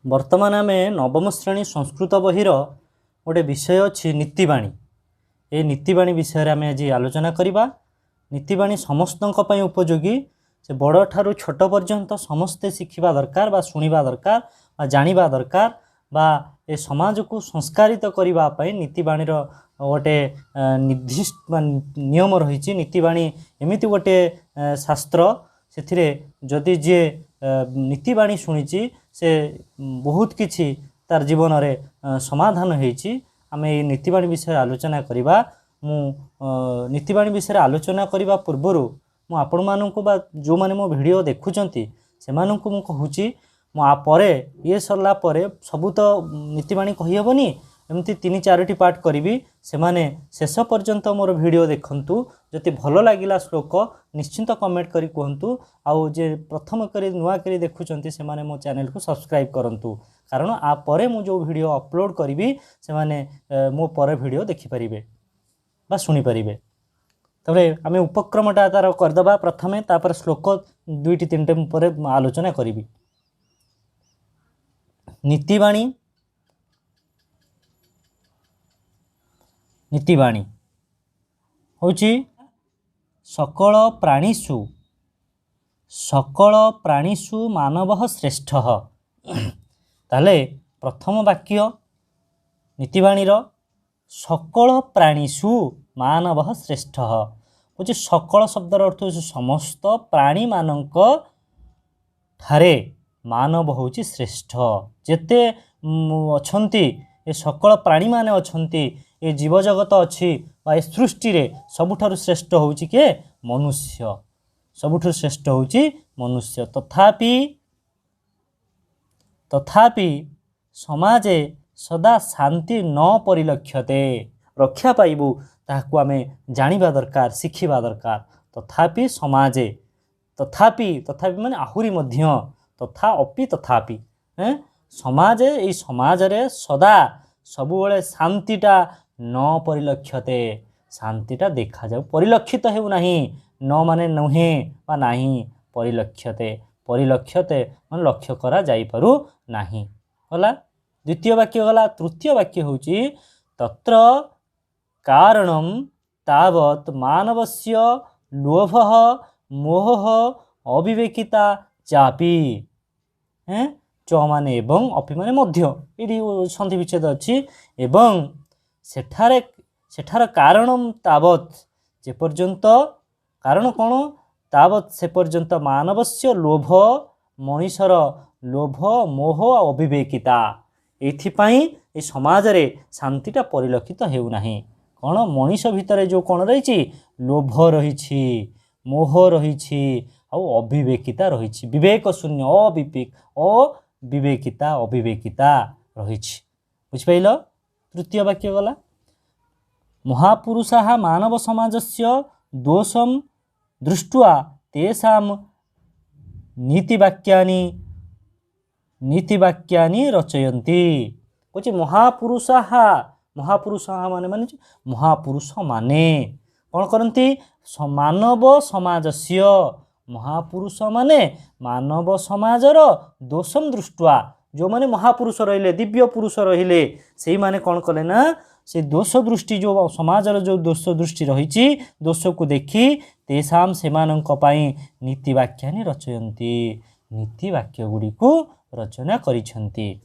वर्तमान आम नवम श्रेणी संस्कृत बहिर गोटे विषय अच्छी नीतिबाणी। ये नीतिबाणी विषय आम आज आलोचना करवा। नीतिबाणी समस्त उपयोगी, से बड़ ठारू छोट पर्यंत समस्ते शिखा दरकार बा शुणा दरकार बा जाना दरकार बा ए समाज को संस्कारित करने नीतिबाणी गोटे निर्दिष्ट नियम रही। नीतिबाणी एमती गोटे शास्त्र से जदि जी नीतिबाणी शुणी से बहुत किछि तार जीवन में समाधान होती। आम ये नीतिबाणी विषय आलोचना करवा। मु नीतिबाणी विषय आलोचना करने पूर्वर मु आपण मानू बा जो मैंने मो वीडियो देखुंती से मु कहूँ मुझे ये सरला सबू तो नीतिबाणी कहीहबनी एमती 3-4टी पार्ट करी से माने शेष पर्यंत मोर वीडियो देखंतु। जति भल लगिला श्लोक निश्चिंत कमेंट करी कहतु। आउ जे प्रथम करी नुआ करी देखुंती से माने मो चैनल को सब्सक्राइब करंतु, कारण आ परे मु जो वीडियो अपलोड करी से माने मो पर वीडियो देखि परिबे बा सुनी परिबे। तबे आमे उपक्रमटा तार करदबा प्रथमे, तापर श्लोक 2-3 पर आलोचना करी। नीतिबाणी नीतिबाणी होची सकल प्राणीषु मानव श्रेष्ठ। ताले प्रथम वाक्य नीतिबाणी सकल प्राणीषु मानव श्रेष्ठ होची सकल शब्दर अर्थ होची समस्त प्राणी मानक ठारे मानव होची श्रेष्ठ। जेते अछंती ए सकल प्राणी माने अछंती, ये जीव जगत अच्छी बा सृष्टि रे सबुठारु श्रेष्ठ होची के मनुष्य, सबुठारु श्रेष्ठ होची मनुष्य। तथापि समाजे सदा शांति न परिलक्ष्यते। रक्षा पाइबू ताहाकु आमे जानिबा दरकार, शिखिबा दरकार। तथापि समाजे, तथापि माने आहुरी मध्य, तथा अपि तथापि समाजे, ये समाज रे सदा सबुबले शांतिटा न परिलक्ष्यते, शांतिटा देखा जाऊ, परिलक्षित हेउ नाही। न माने नुहे बा नाही, परिलक्ष्यते, परिलक्ष्यते माने लक्ष्य करा जाई पारु नाही। गला द्वितीय वाक्य गला। तृतीय वाक्य होची तत्र कारणम तावत मानवस्य लोभः मोहः अविवेकिता चापि। च माने एवं, अपि माने मध्य, ये संधि विच्छेद अच्छी। एवं सेठार कारणम तावत, जे पर्यंत कारण कौन तावत से पर्यंत मानवस्य लोभ, मनीषर लोभ मोह अविवेकिता, एथिपाई ए समाज रे शांतिटा परिलक्षित हेउ नाही। कौन मनीष भितर जो कौन रही, लोभ रही, मोह रही, अविवेकिता रही, विवेक शून्य, अविवेकिता रही। बुझिपाइल। तृतीय वाक्य गला। महापुरुषाः मानव समाजस्य दोषं दृष्ट्वा तेषां नीतिवाक्यानि रचयन्ति। कुछ महापुरुषाः माने महापुरुष माने कौन करती, मानव समाजस्य, महापुरुष माने मानव समाजर दोषम दृष्ट्वा, जो माने महापुरुष रहिले, दिव्य पुरुष रहिले, से माने कौन कले ना, से दोष दृष्टि, जो समाजर जो दोष दृष्टि रही, दोष को देखी तेषाम सेमानंक पाई नीतिवाक्यानि रचयन्ति, नीतिवाक्य गुडी को रचना करिछन्ति।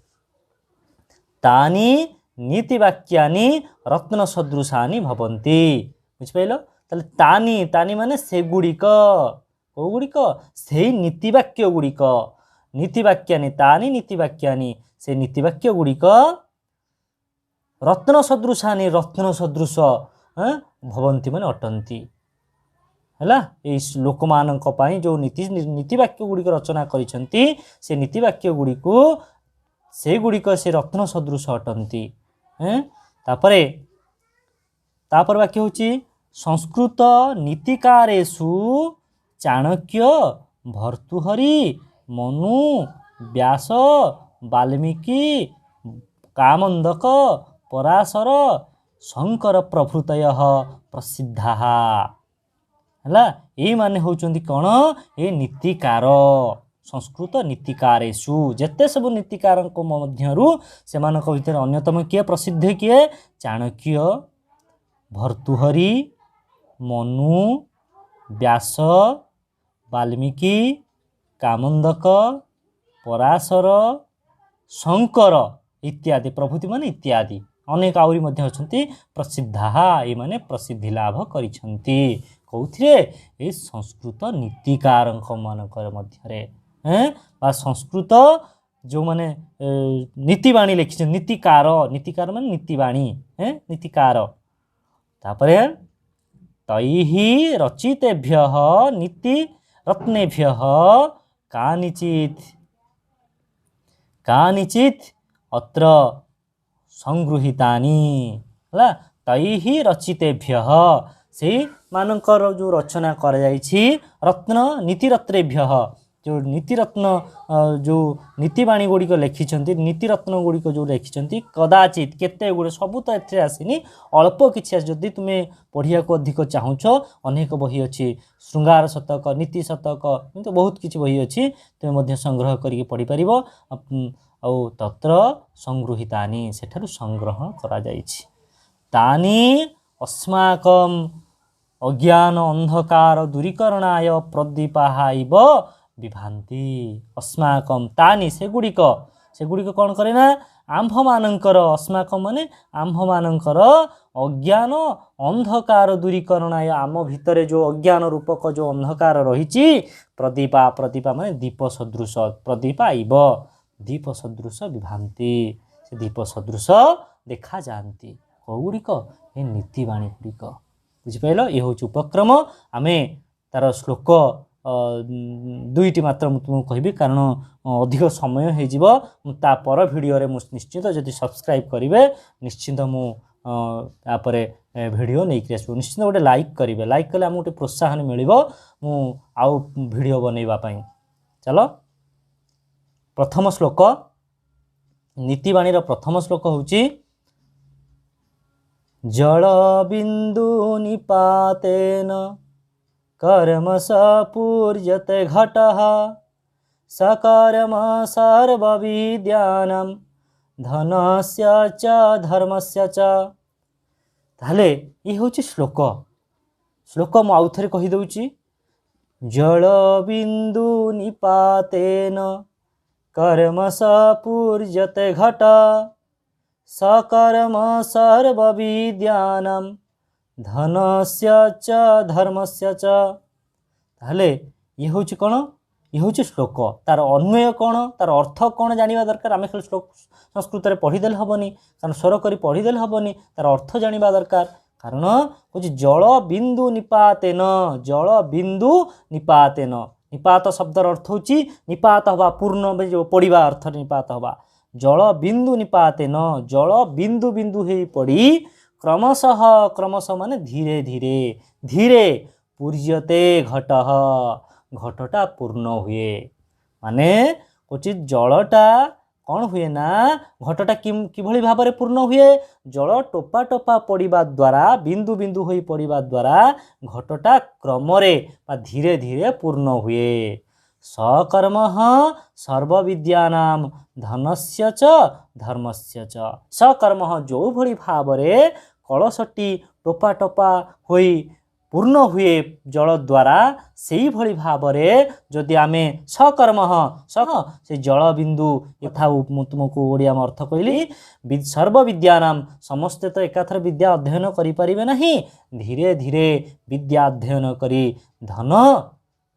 तानि नीतिवाक्यानि रत्न सदृशानि भवन्ति। बुझिपाइल। ताले तानि माने से गुड़िक, को गुड़िक, से नीतिवाक्य गुड़िक, नीतिवाक्यानि तानि नीतिवाक्यानि, से नीतिवाक्य गुड़िक रत्न सदृशानि, रत्न सदृश भवन्ति माने अटन्ति। हैला, ए लोक मानक पई जो नीतिवाक्य गुड़िक रचना करिसंती, से नीतिवाक्य गुड़िक से गुड़िक से रत्न सदृश अटन्ति। तापर वाक्य होची संस्कृत नीतिकारेषु चाणक्य भर्तृहरि मनु व्यास वाल्मीकि कामंदक पराशर शंकर प्रभृतय प्रसिद्धा। है ये माने होचंदी कौन, ये नीतिकार संस्कृत नीतिकारेषु जेते सब नीतिकार मध्यरु सेमानक भितर अन्यतम किए प्रसिद्ध किए चाणक्य भर्तृहरि मनु व्यास वाल्मीकि कामंदक पराशर शंकर इत्यादि प्रभृति माने इत्यादि अनेक आउरी मध्य अछंती प्रसिद्धा ये माने प्रसिद्धि लाभ करिसंती कौथिरे ए संस्कृत नीतिकार मानकर मध्यरे बा संस्कृत जो माने नीतिबाणी लिखि नीतिकार नीतिकार माने नीतिबाणी नीतिकार तापरे तैहि रचितेभ्यः नीति रत्नेभ्यः कानिचित् अत्र संगृहीतानि हला तैहि रचितेभ्यः से मानकर जो रचना कर जाइछि रत्न नीतिरत्नेभ्यः जो नीतिरत्न जो नीतिबाणी गुड़िक लिखिं नीतिरत्न गुड़िक जो लिखिं कदाचित केते गुड़े सबू तो एथे आसीनी अल्प किछि जदि तुमे पढ़िया को अधिक चाहूछ अनेक बही अच्छी श्रृंगार शतक नीति शतक तो बहुत किछि बही अच्छी तुमे मध्य संग्रह करके पढ़ी परिबो औ तत्र संगृहीतानि सेठारु संग्रह करा जाइछि तानि अस्माकं अज्ञान अंधकार दूरीकरणाय प्रदीपाहाइब विभान्ति अस्माकं तानि सेगुड़िक कौन करे ना आम्भ मानकर अस्माकं माने आम्भ मानकर अज्ञान अंधकार दूरीकरणाय आम भितरे जो अज्ञान रूपक जो अंधकार रहिछि प्रदीपा माने दीप सदृश प्रदीपा इव दीप सदृश विभान्ति से दीप सदृश देखा जाती कौगुड़िक ए नीतिबाणी गुड़िक बुझिपाइल ये हूँ उपक्रम आमे तार श्लोक दुईटी मात्र तुमको कहबी कारण अधिक समय हो तापर भिडियो रे निश्चित जदि सब्सक्राइब करेंगे निश्चित मुझे भिडियो नहीं आसो निश्चित गोटे लाइक करेंगे लाइक कले आमको गोटे प्रोत्साहन मिल आउ भिडियो बनवाई चलो प्रथम श्लोक नीतिबाणी प्रथम श्लोक होची जल बिंदु निपातेन कर्म सपूर्यते घटः सकर्म सर्वविद्यानां धनस्य च धर्मस्य च ताले ये होची श्लोक श्लोक मु आउ थरे कहि दउची जल बिंदु निपातेन कर्म सपूर्यते घट सकर्म सर्वविद्यानां धनस्य च धर्मस्य च ताले ये होची कोन ये होची श्लोक तार अन्वय कोन तार अर्थ कोन जानिबा दरकार आमे खाली श्लोक संस्कृत रे पढ़ी देल हबनी कारण स्वर करी पढ़ी देल हबनी तार अर्थ जानिबा दरकार कारण होची जल बिंदु निपातेन जल बिंदु निपातेन निपात शब्दर अर्थ होची निपात हवा पूर्ण जो पड़िबा अर्थ निपात हवा जल बिंदु निपातेन जल बिंदु बिंदु हे पड़ी क्रमशः क्रमशः माने धीरे धीरे धीरे पूर्यते घटः घटटा पूर्ण हुए माने क्वचित जलटा कौन हुए ना घटटा किभली भाव में पूर्ण हुए जल टोपा टोपा पड़िबा द्वारा बिंदु बिंदु होई पड़िबा द्वारा घटटा क्रमरे धीरे धीरे पूर्ण हुए सकर्म सर्वविद्यानां धनस्य च धर्मस्य च सकर्म जो भली भाव में कलशटी टोपा टोपा होई पूर्ण हुए जल द्वारा से भली भाव में जदि आमे सकर्म से जल बिंदु यथा तुमको ओडिया में अर्थ कहली सर्वविद्यानां समस्ते तो एकाथर विद्या अध्ययन करि परिबे नहीं धीरे धीरे विद्या अध्ययन करी धन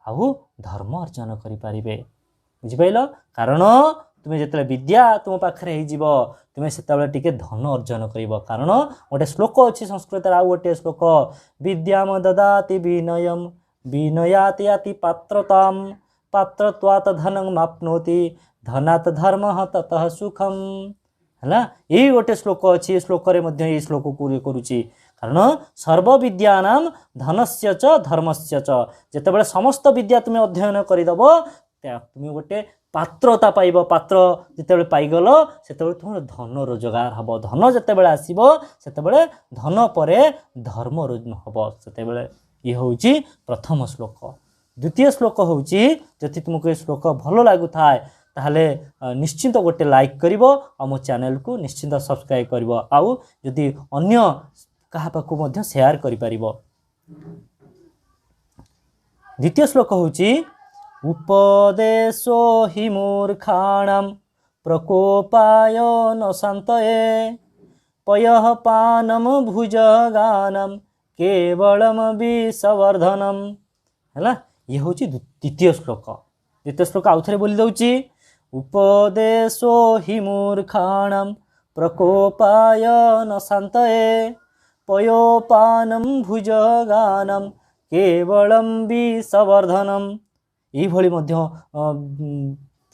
आउ धर्म अर्जन करि परिबे बुझिपाइल कारण तुम्हें जिते विद्या तुम पाखे हो तुम्हें से टिके धन अर्जन कर कारण गोटे श्लोक अच्छी संस्कृत आउ गोटे श्लोक विद्याम ददाति विनयम विनयाति याति पात्रताम पात्रत्वात् धनं माप्नोति धनात् धर्मः ततः सुखम है यही गोटे श्लोक अच्छी श्लोक ये श्लोक को करुच्ची कारण सर्वविद्यानां धनस्य च धर्मस्य च जेतेबेले समस्त विद्या तुम्हें अध्ययन करदेव तुम्हें गोटे पात्रता पाइब पात्र जितेबेले पाइगल सेतेबेले तुम धन रोजगार हम धन जितेबेले आसीबो सेतेबेले धन परे धर्म हम सेतेबेले ये होची प्रथम श्लोक द्वितीय श्लोक होउची जति तुमको ए श्लोक भलो लागु थाए ताहले निश्चिंत गोटे लाइक करिवो आ मो चैनल को निश्चिंत सब्सक्राइब करिवो आउ जति अन्य कहा पाखु मध्य शेयर करि परिवो। द्वितीय श्लोक होउची उपदेशो हि मूर्खाणां प्रकोपाय न शान्तये पयः पानम भुजगानम केवलम विषवर्धनम हैला ये होची द्वितीय श्लोक आउ थरे बोली दउची उपदेशो हि मूर्खाणां प्रकोपाय न शान्तये पयोपानम भुजगानम केवलम विषवर्धनम। यही भली मध्य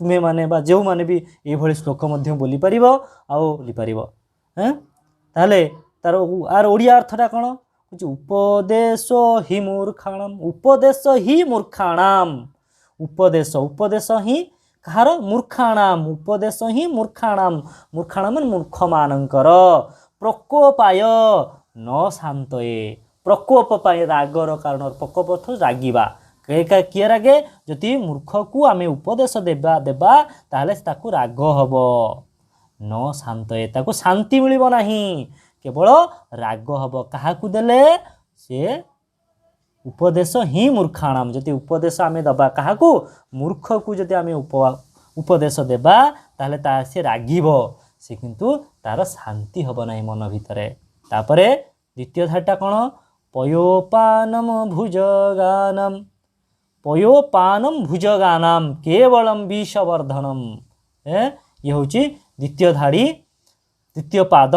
तुमे माने बा जो माने भी ये भली श्लोक मध्य बोली परिबो आउ बोली परिबो हैं ताले तार आर ओडिया अर्थटा कोन उपदेशो हि मूर्खाणाम उपदेश हि मूर्खाणाम उपदेश हि कहार मूर्खाणाम उपदेश हि मूर्खाणाम मूर्खाणाम मूर्ख मानकर प्रकोपाय न शान्तये प्रकोप पाए रागर कारण प्रकोप अर्थ रागिबा किए रागे जदि मूर्ख को आमे उपदेश देबा ताहले ताकू राग हबो न शान्तये ताकू शांति मिलिबो नाही केवल राग हबो काहाकू देले से उपदेश हि मूर्खाणाम जदि उपदेश आमे दबा काहाकू मूर्ख को जदि आमे उपदेश देबा ताहले ता से रागिबो से किंतु तार शांति हबो नाही मन भितरे। तापरे द्वितीय धारटा कोन पयोपानम भुजगानम केवलम विषवर्धनम ये होची द्वितीय धाड़ी द्वितीय पाद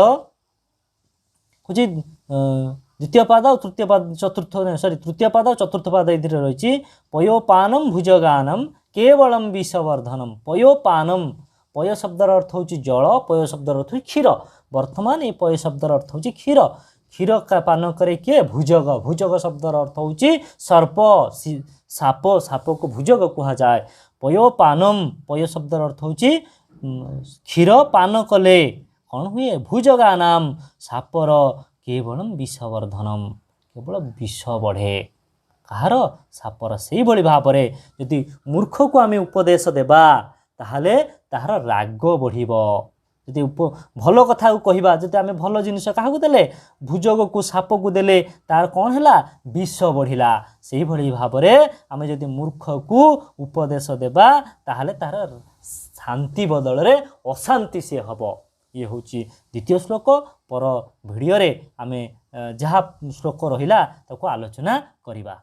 होची द्वितीय पाद और तृतीय पाद चतुर्थ सॉरी तृतीय पाद और चतुर्थ पाद इधर रही पयोपानम भुजगानम केवलम विषवर्धनम पयोपानम पय शब्दर अर्थ होची जल पय शब्दर अर्थ क्षीर वर्तमान ये पय शब्दर अर्थ होची क्षीर क्षीर का पान करे किए भुजग भुजग शब्दर अर्थ होची सर्प साप साप को भुजग कहा जाए पयोपानम पय शब्दर अर्थ होची क्षीर पान कले कौन हुए भुजगानाम सापर केवलम विषवर्धनम केवल विष बढ़े कहार सापर से भली भाव यदि मूर्ख को आमे उपदेश देबा ताहले ताहार राग बढ़िबो जदि भल कथा कहवा जदि आमे भल जिनिस काहाकू देले भुजग को साप को देले तार कौन हैला विष बढ़िला से भली भाव आमे जदि मूर्ख को उपदेश देबा ताहले तार शांति बदल रे अशांति से हबो। ये होची द्वितीय श्लोक पर भिडियो रे आमे जहाँ श्लोक रहिला ताको आलोचना करिबा।